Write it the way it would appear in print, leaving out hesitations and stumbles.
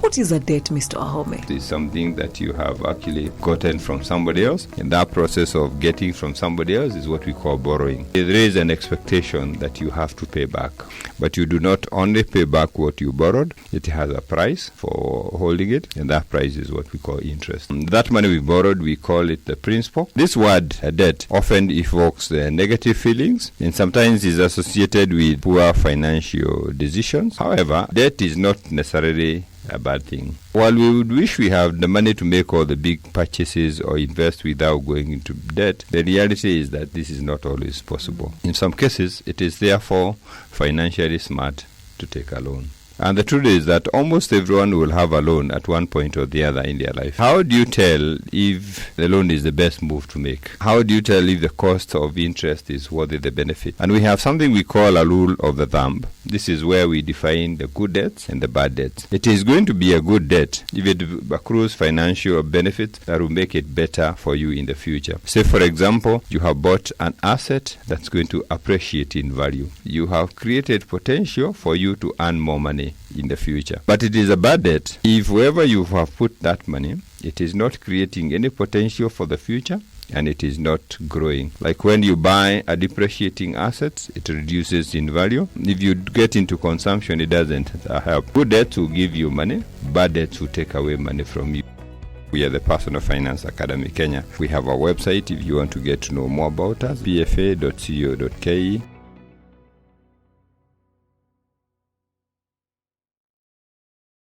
What is a debt, Mr. Ahome? It's something that you have actually gotten from somebody else, and that process of getting from somebody else is what we call borrowing. There is an expectation that you have to pay back, but you do not only pay back what you borrowed. It has a price for holding it, and that price is what we call interest. That money we borrowed, we call it the principal. This word, debt, often evokes negative feelings, and sometimes is associated with poor financial decisions. However, debt is not necessarily a bad thing. While we would wish we have the money to make all the big purchases or invest without going into debt, the reality is that this is not always possible. In some cases, it is therefore financially smart to take a loan. And the truth is that almost everyone will have a loan at one point or the other in their life. How do you tell if the loan is the best move to make? How do you tell if the cost of interest is worth the benefit? And we have something we call a rule of the thumb. This is where we define the good debts and the bad debts. It is going to be a good debt if it accrues financial benefits that will make it better for you in the future. Say, for example, you have bought an asset that's going to appreciate in value. You have created potential for you to earn more money in the future. But it is a bad debt if wherever you have put that money, it is not creating any potential for the future and it is not growing. Like when you buy a depreciating asset, it reduces in value. If you get into consumption, it doesn't help. Good debts will give you money, bad debts will take away money from you. We are the Personal Finance Academy Kenya. We have our website if you want to get to know more about us, pfa.co.ke.